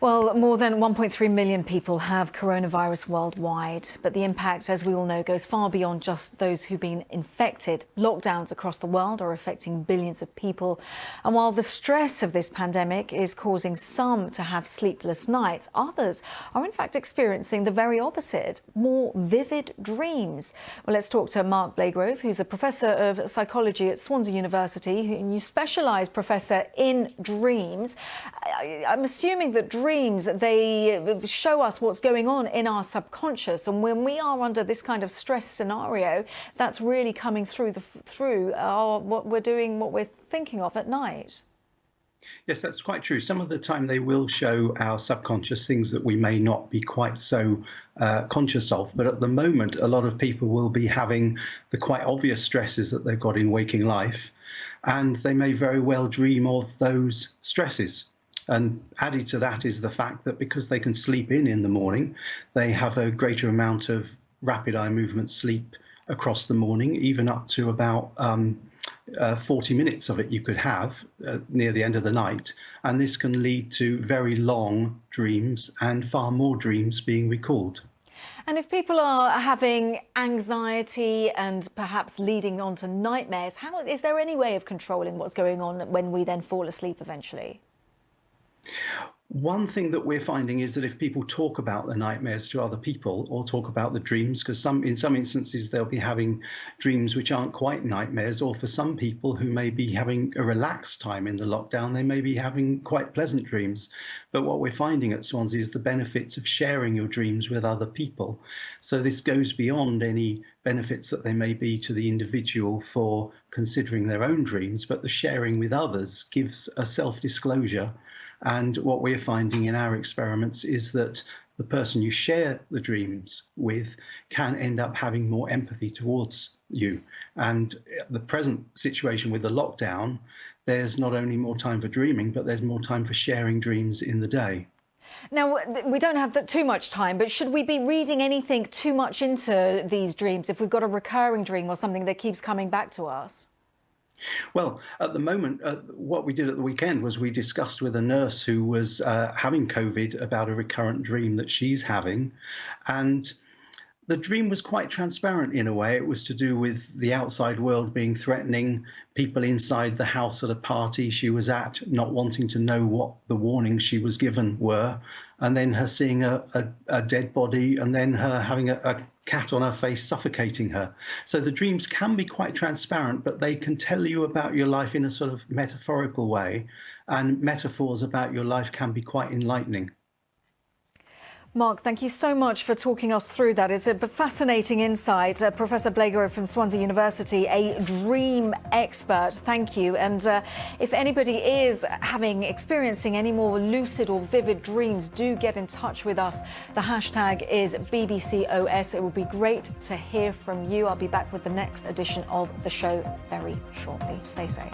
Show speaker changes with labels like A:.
A: Well, more than 1.3 million people have coronavirus worldwide, but the impact, as we all know, goes far beyond just those who've been infected. Lockdowns across the world are affecting billions of people. And while the stress of this pandemic is causing some to have sleepless nights, others are in fact experiencing the very opposite, more vivid dreams. Well, let's talk to Mark Blagrove, who's a professor of psychology at Swansea University, and you specialise, Professor, in dreams. I'm assuming that dreams, they show us what's going on in our subconscious, and when we are under this kind of stress scenario, that's really coming through what we're doing, what we're thinking of at night.
B: Yes, that's quite true. Some of the time they will show our subconscious things that we may not be quite so conscious of. But at the moment, a lot of people will be having the quite obvious stresses that they've got in waking life, and they may very well dream of those stresses. And added to that is the fact that because they can sleep in the morning, they have a greater amount of rapid eye movement sleep across the morning, even up to about 40 minutes of it you could have near the end of the night. And this can lead to very long dreams and far more dreams being recalled.
A: And if people are having anxiety and perhaps leading on to nightmares, is there any way of controlling what's going on when we then fall asleep eventually?
B: One thing that we're finding is that if people talk about the nightmares to other people or talk about the dreams, because in some instances they'll be having dreams which aren't quite nightmares, or for some people who may be having a relaxed time in the lockdown, they may be having quite pleasant dreams. But what we're finding at Swansea is the benefits of sharing your dreams with other people. So this goes beyond any benefits that there may be to the individual for considering their own dreams, but the sharing with others gives a self-disclosure. And what we're finding in our experiments is that the person you share the dreams with can end up having more empathy towards you. And the present situation with the lockdown, there's not only more time for dreaming, but there's more time for sharing dreams in the day.
A: Now, we don't have too much time, but should we be reading anything too much into these dreams if we've got a recurring dream or something that keeps coming back to us?
B: Well, at the moment, what we did at the weekend was we discussed with a nurse who was having COVID about a recurrent dream that she's having. And the dream was quite transparent in a way. It was to do with the outside world being threatening, people inside the house at a party she was at not wanting to know what the warnings she was given were, and then her seeing a dead body, and then her having a cat on her face suffocating her. So the dreams can be quite transparent, but they can tell you about your life in a sort of metaphorical way, and metaphors about your life can be quite enlightening.
A: Mark, thank you so much for talking us through that. It's a fascinating insight. Professor Blagrove from Swansea University, a dream expert. Thank you. And if anybody is experiencing any more lucid or vivid dreams, do get in touch with us. The hashtag is BBCOS. It will be great to hear from you. I'll be back with the next edition of the show very shortly. Stay safe.